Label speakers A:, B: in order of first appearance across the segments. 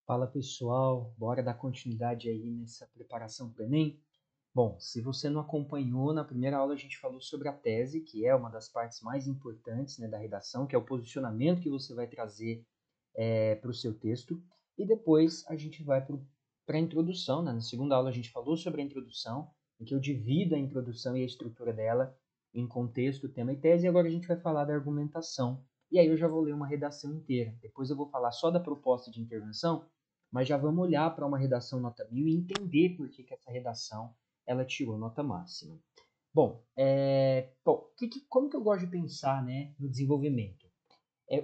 A: Fala pessoal, bora dar continuidade aí nessa preparação para o Enem? Bom, se você não acompanhou, na primeira aula a gente falou sobre a tese, que é uma das partes mais importantes, né, da redação, que é o posicionamento que você vai trazer para o seu texto, e depois a gente vai para a introdução, né? Na segunda aula a gente falou sobre a introdução, em que eu divido a introdução e a estrutura dela em contexto, tema e tese, e agora a gente vai falar da argumentação. E aí eu já vou ler uma redação inteira. Depois eu vou falar só da proposta de intervenção, mas já vamos olhar para uma redação nota 1000 e entender por que essa redação ela tirou nota máxima. Bom, como que eu gosto de pensar, né, no desenvolvimento?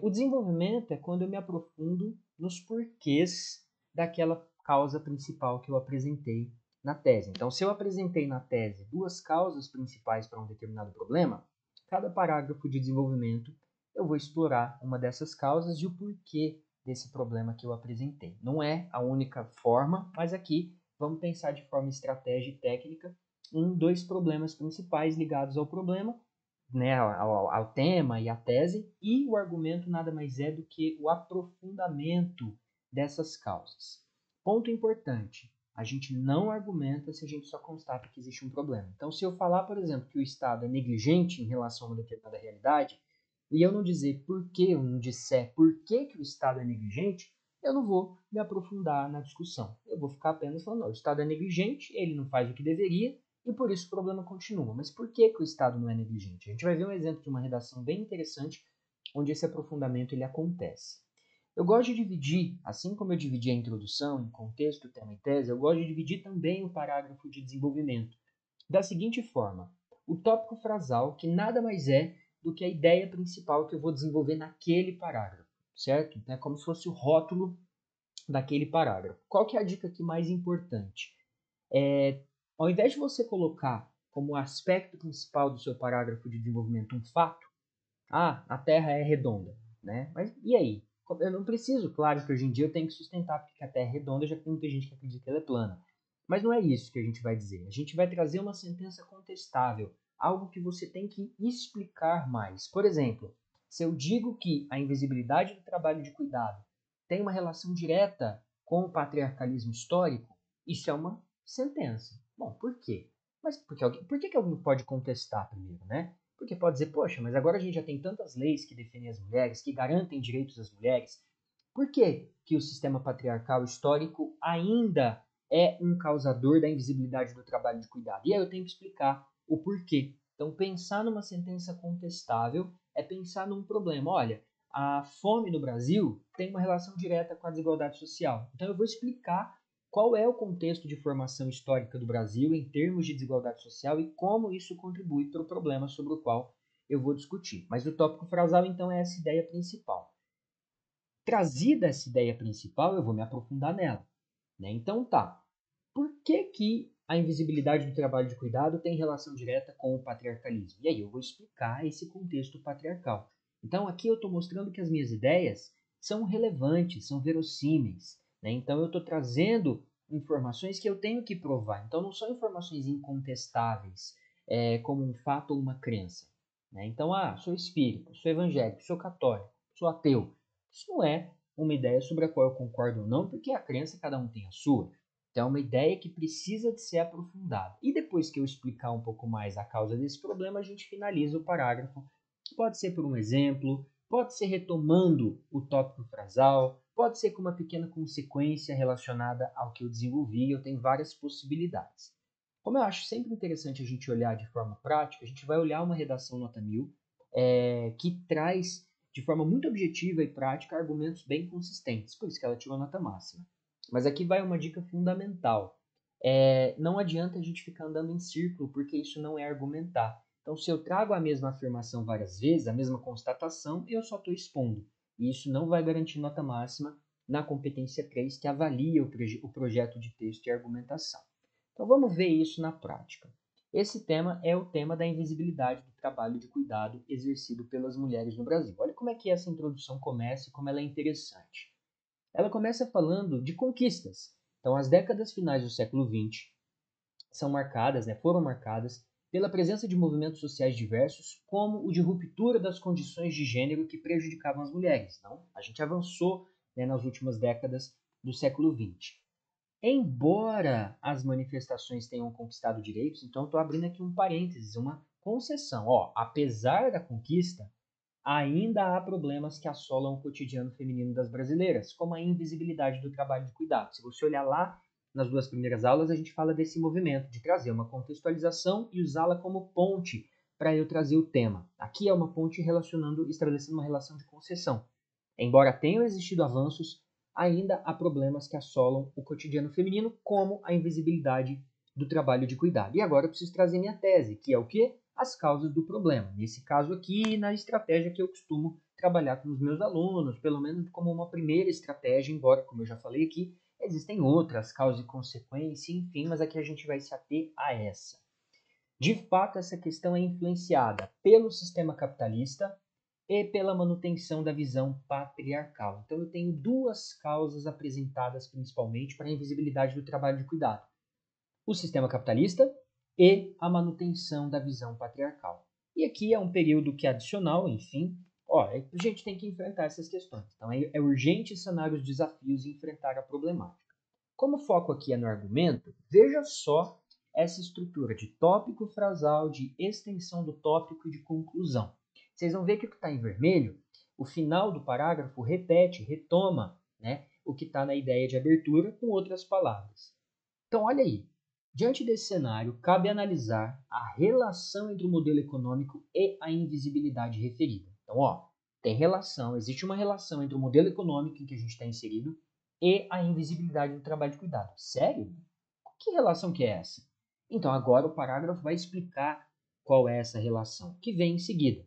A: O desenvolvimento é quando eu me aprofundo nos porquês daquela causa principal que eu apresentei na tese. Então, se eu apresentei na tese duas causas principais para um determinado problema, cada parágrafo de desenvolvimento eu vou explorar uma dessas causas e o porquê desse problema que eu apresentei. Não é a única forma, mas aqui vamos pensar de forma estratégica e técnica em dois problemas principais ligados ao problema, né, ao tema e à tese, e o argumento nada mais é do que o aprofundamento dessas causas. Ponto importante, a gente não argumenta se a gente só constata que existe um problema. Então, se eu falar, por exemplo, que o Estado é negligente em relação a uma determinada realidade, e eu não dizer por que, eu não disser por que o Estado é negligente, eu não vou me aprofundar na discussão. Eu vou ficar apenas falando, não, o Estado é negligente, ele não faz o que deveria, e por isso o problema continua. Mas por que o Estado não é negligente? A gente vai ver um exemplo de uma redação bem interessante, onde esse aprofundamento ele acontece. Eu gosto de dividir, assim como eu dividi a introdução em contexto, tema e tese, eu gosto de dividir também o parágrafo de desenvolvimento. Da seguinte forma, o tópico frasal, que nada mais é do que a ideia principal que eu vou desenvolver naquele parágrafo, certo? É como se fosse o rótulo daquele parágrafo. Qual que é a dica aqui mais importante? Ao invés de você colocar como aspecto principal do seu parágrafo de desenvolvimento um fato, a Terra é redonda, né? Mas e aí? Eu não preciso, claro que hoje em dia eu tenho que sustentar porque a Terra é redonda, já que tem muita gente que acredita que ela é plana. Mas não é isso que a gente vai dizer. A gente vai trazer uma sentença contestável, algo que você tem que explicar mais. Por exemplo, se eu digo que a invisibilidade do trabalho de cuidado tem uma relação direta com o patriarcalismo histórico, isso é uma sentença. Bom, por quê? Mas por que alguém pode contestar primeiro, né? Porque pode dizer, poxa, mas agora a gente já tem tantas leis que defendem as mulheres, que garantem direitos às mulheres. Por que o sistema patriarcal histórico ainda é um causador da invisibilidade do trabalho de cuidado? E aí eu tenho que explicar o porquê. Então, pensar numa sentença contestável é pensar num problema. Olha, a fome no Brasil tem uma relação direta com a desigualdade social. Então, eu vou explicar qual é o contexto de formação histórica do Brasil em termos de desigualdade social e como isso contribui para o problema sobre o qual eu vou discutir. Mas o tópico frasal, então, é essa ideia principal. Trazida essa ideia principal, eu vou me aprofundar nela. Né? Então, tá. Por que a invisibilidade do trabalho de cuidado tem relação direta com o patriarcalismo? E aí eu vou explicar esse contexto patriarcal. Então, aqui eu estou mostrando que as minhas ideias são relevantes, são verossímeis. Né? Então, eu estou trazendo informações que eu tenho que provar. Então, não são informações incontestáveis, como um fato ou uma crença. Né? Então, sou espírita, sou evangélico, sou católico, sou ateu. Isso não é uma ideia sobre a qual eu concordo ou não, porque a crença cada um tem a sua. Então, é uma ideia que precisa de ser aprofundada. E depois que eu explicar um pouco mais a causa desse problema, a gente finaliza o parágrafo. Pode ser por um exemplo, pode ser retomando o tópico frasal, pode ser com uma pequena consequência relacionada ao que eu desenvolvi. Eu tenho várias possibilidades. Como eu acho sempre interessante a gente olhar de forma prática, a gente vai olhar uma redação nota 1000 que traz de forma muito objetiva e prática argumentos bem consistentes, por isso que ela tirou nota máxima. Mas aqui vai uma dica fundamental. Não adianta a gente ficar andando em círculo, porque isso não é argumentar. Então, se eu trago a mesma afirmação várias vezes, a mesma constatação, eu só estou expondo. E isso não vai garantir nota máxima na competência 3, que avalia o projeto de texto e argumentação. Então, vamos ver isso na prática. Esse tema é o tema da invisibilidade do trabalho de cuidado exercido pelas mulheres no Brasil. Olha como é que essa introdução começa e como ela é interessante. Ela começa falando de conquistas. Então, as décadas finais do século XX foram marcadas pela presença de movimentos sociais diversos, como o de ruptura das condições de gênero que prejudicavam as mulheres. Então, a gente avançou, né, nas últimas décadas do século XX. Embora as manifestações tenham conquistado direitos, então estou abrindo aqui um parênteses, uma concessão. Apesar da conquista, ainda há problemas que assolam o cotidiano feminino das brasileiras, como a invisibilidade do trabalho de cuidado. Se você olhar lá nas 2 primeiras aulas, a gente fala desse movimento, de trazer uma contextualização e usá-la como ponte para eu trazer o tema. Aqui é uma ponte estabelecendo uma relação de concessão. Embora tenham existido avanços, ainda há problemas que assolam o cotidiano feminino, como a invisibilidade do trabalho de cuidado. E agora eu preciso trazer minha tese, que é o quê? As causas do problema. Nesse caso aqui, na estratégia que eu costumo trabalhar com os meus alunos, pelo menos como uma primeira estratégia, embora, como eu já falei aqui, existem outras, causa e consequência, enfim, mas aqui a gente vai se ater a essa. De fato, essa questão é influenciada pelo sistema capitalista e pela manutenção da visão patriarcal. Então, eu tenho 2 causas apresentadas principalmente para a invisibilidade do trabalho de cuidado: o sistema capitalista e a manutenção da visão patriarcal. E aqui é um período que é adicional, enfim, a gente tem que enfrentar essas questões. Então, é urgente sanar os desafios e enfrentar a problemática. Como o foco aqui é no argumento, veja só essa estrutura de tópico frasal, de extensão do tópico e de conclusão. Vocês vão ver que o que está em vermelho, o final do parágrafo repete, retoma, né, o que está na ideia de abertura com outras palavras. Então, olha aí. Diante desse cenário, cabe analisar a relação entre o modelo econômico e a invisibilidade referida. Então, tem relação, existe uma relação entre o modelo econômico em que a gente está inserido e a invisibilidade do trabalho de cuidado. Sério? Que relação que é essa? Então, agora o parágrafo vai explicar qual é essa relação, que vem em seguida.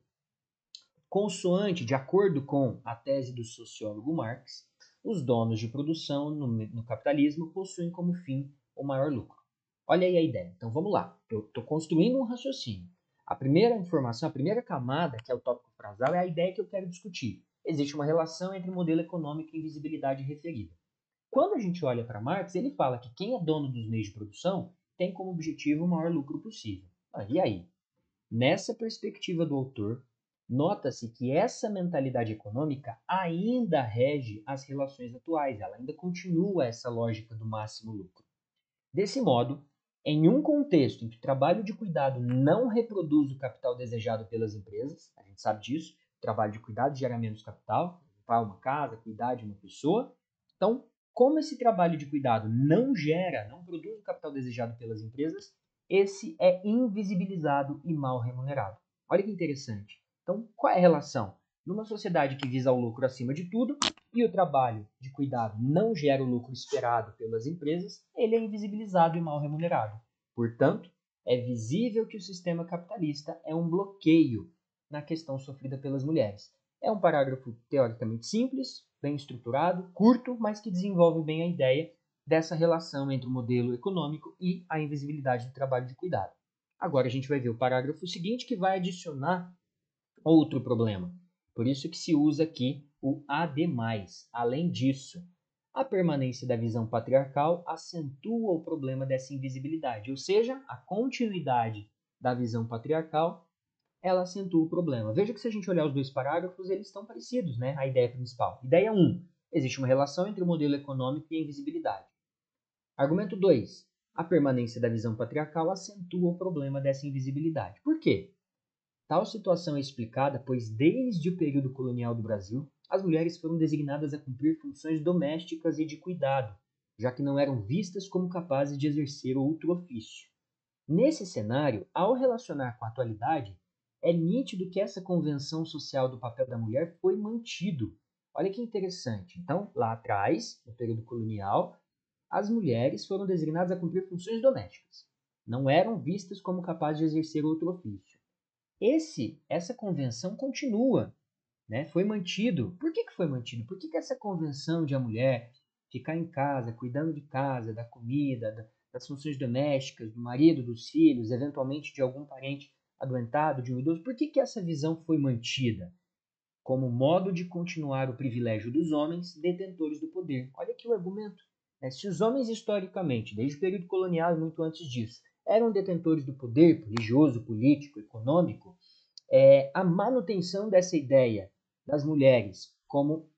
A: Consoante, de acordo com a tese do sociólogo Marx, os donos de produção no capitalismo possuem como fim o maior lucro. Olha aí a ideia. Então vamos lá. Eu estou construindo um raciocínio. A primeira informação, a primeira camada, que é o tópico frasal, é a ideia que eu quero discutir. Existe uma relação entre modelo econômico e invisibilidade referida. Quando a gente olha para Marx, ele fala que quem é dono dos meios de produção tem como objetivo o maior lucro possível. E aí? Nessa perspectiva do autor, nota-se que essa mentalidade econômica ainda rege as relações atuais, ela ainda continua essa lógica do máximo lucro. Desse modo, em um contexto em que o trabalho de cuidado não reproduz o capital desejado pelas empresas, a gente sabe disso, o trabalho de cuidado gera menos capital, limpar uma casa, cuidar de uma pessoa. Então, como esse trabalho de cuidado não produz o capital desejado pelas empresas, esse é invisibilizado e mal remunerado. Olha que interessante. Então, qual é a relação? Numa sociedade que visa o lucro acima de tudo, e o trabalho de cuidado não gera o lucro esperado pelas empresas, ele é invisibilizado e mal remunerado. Portanto, é visível que o sistema capitalista é um bloqueio na questão sofrida pelas mulheres. É um parágrafo teoricamente simples, bem estruturado, curto, mas que desenvolve bem a ideia dessa relação entre o modelo econômico e a invisibilidade do trabalho de cuidado. Agora a gente vai ver o parágrafo seguinte, que vai adicionar outro problema. Por isso que se usa aqui o AD+. Além disso, a permanência da visão patriarcal acentua o problema dessa invisibilidade, ou seja, a continuidade da visão patriarcal, ela acentua o problema. Veja que se a gente olhar os 2 parágrafos, eles estão parecidos, né? A ideia principal. Ideia 1. Existe uma relação entre o modelo econômico e a invisibilidade. Argumento 2. A permanência da visão patriarcal acentua o problema dessa invisibilidade. Por quê? Tal situação é explicada pois, desde o período colonial do Brasil, as mulheres foram designadas a cumprir funções domésticas e de cuidado, já que não eram vistas como capazes de exercer outro ofício. Nesse cenário, ao relacionar com a atualidade, é nítido que essa convenção social do papel da mulher foi mantido. Olha que interessante. Então, lá atrás, no período colonial, as mulheres foram designadas a cumprir funções domésticas. Não eram vistas como capazes de exercer outro ofício. Essa convenção continua, né? Foi mantido. Por que foi mantido? Por que essa convenção de a mulher ficar em casa, cuidando de casa, da comida, das funções domésticas, do marido, dos filhos, eventualmente de algum parente adoentado, de um idoso, por que essa visão foi mantida? Como modo de continuar o privilégio dos homens detentores do poder. Olha aqui o argumento. Se os homens historicamente, desde o período colonial e muito antes disso, eram detentores do poder religioso, político, econômico, a manutenção dessa ideia das mulheres como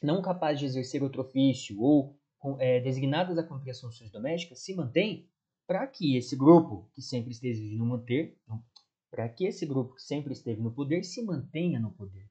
A: não capazes de exercer outro ofício ou designadas a cumprir as funções domésticas se mantêm para que esse grupo que sempre esteve no manter, para que esse grupo que sempre esteve no poder se mantenha no poder.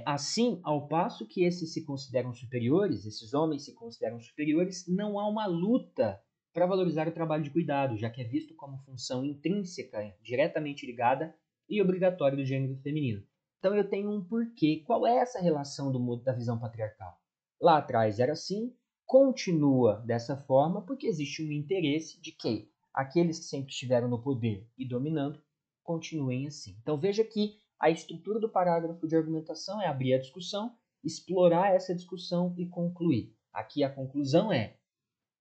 A: Assim, ao passo que esses se consideram superiores, esses homens se consideram superiores, não há uma luta para valorizar o trabalho de cuidado, já que é visto como função intrínseca, diretamente ligada e obrigatória do gênero feminino. Então eu tenho um porquê. Qual é essa relação da visão patriarcal? Lá atrás era assim, continua dessa forma, porque existe um interesse de que aqueles que sempre estiveram no poder e dominando continuem assim. Então veja que a estrutura do parágrafo de argumentação é abrir a discussão, explorar essa discussão e concluir. Aqui a conclusão é: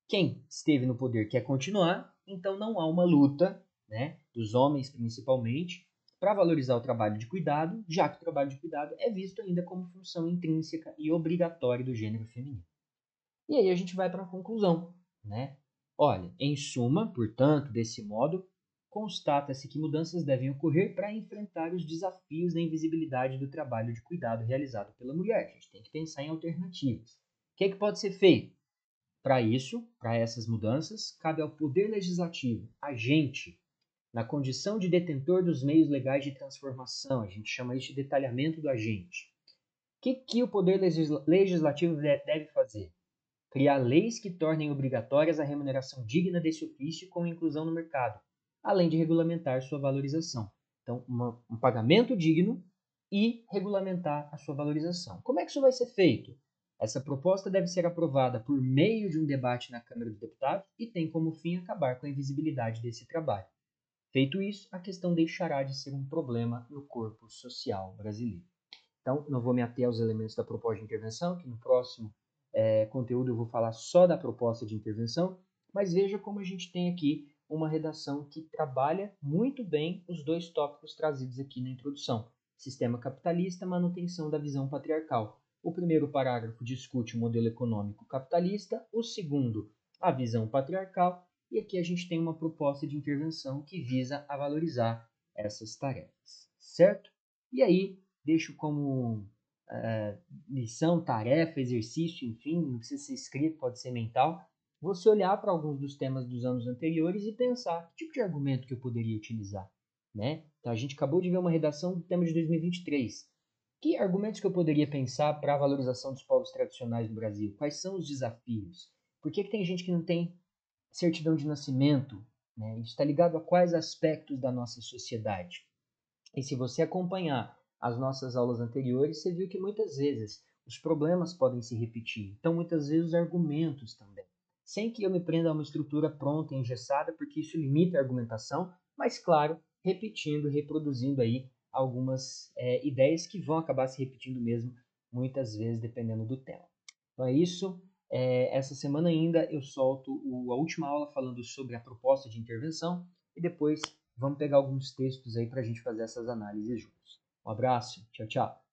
A: quem esteve no poder quer continuar, então não há uma luta, né, dos homens principalmente, para valorizar o trabalho de cuidado, já que o trabalho de cuidado é visto ainda como função intrínseca e obrigatória do gênero feminino. E aí a gente vai para a conclusão, né? Olha, em suma, portanto, desse modo, constata-se que mudanças devem ocorrer para enfrentar os desafios da invisibilidade do trabalho de cuidado realizado pela mulher. A gente tem que pensar em alternativas. O que é que pode ser feito? Para isso, para essas mudanças, cabe ao Poder Legislativo, agente, na condição de detentor dos meios legais de transformação. A gente chama isso de detalhamento do agente. O que o Poder Legislativo deve fazer? Criar leis que tornem obrigatórias a remuneração digna desse ofício com inclusão no mercado, além de regulamentar sua valorização. Então, um pagamento digno e regulamentar a sua valorização. Como é que isso vai ser feito? Essa proposta deve ser aprovada por meio de um debate na Câmara dos Deputados e tem como fim acabar com a invisibilidade desse trabalho. Feito isso, a questão deixará de ser um problema no corpo social brasileiro. Então, não vou me ater aos elementos da proposta de intervenção, que no próximo conteúdo eu vou falar só da proposta de intervenção, mas veja como a gente tem aqui uma redação que trabalha muito bem os dois tópicos trazidos aqui na introdução: sistema capitalista, manutenção da visão patriarcal. O primeiro parágrafo discute o modelo econômico capitalista, o segundo, a visão patriarcal, e aqui a gente tem uma proposta de intervenção que visa a valorizar essas tarefas, certo? E aí, deixo como lição, tarefa, exercício, enfim, não precisa ser escrito, pode ser mental, você olhar para alguns dos temas dos anos anteriores e pensar que tipo de argumento que eu poderia utilizar, né? Então a gente acabou de ver uma redação do tema de 2023. Que argumentos que eu poderia pensar para a valorização dos povos tradicionais do Brasil? Quais são os desafios? Por que tem gente que não tem certidão de nascimento? Né? Isso está ligado a quais aspectos da nossa sociedade? E se você acompanhar as nossas aulas anteriores, você viu que muitas vezes os problemas podem se repetir. Então, muitas vezes, os argumentos também. Sem que eu me prenda a uma estrutura pronta, engessada, porque isso limita a argumentação, mas, claro, repetindo, reproduzindo aí algumas ideias que vão acabar se repetindo mesmo, muitas vezes, dependendo do tema. Então, é isso. Essa semana ainda eu solto a última aula falando sobre a proposta de intervenção e depois vamos pegar alguns textos aí para a gente fazer essas análises juntos. Um abraço, tchau, tchau.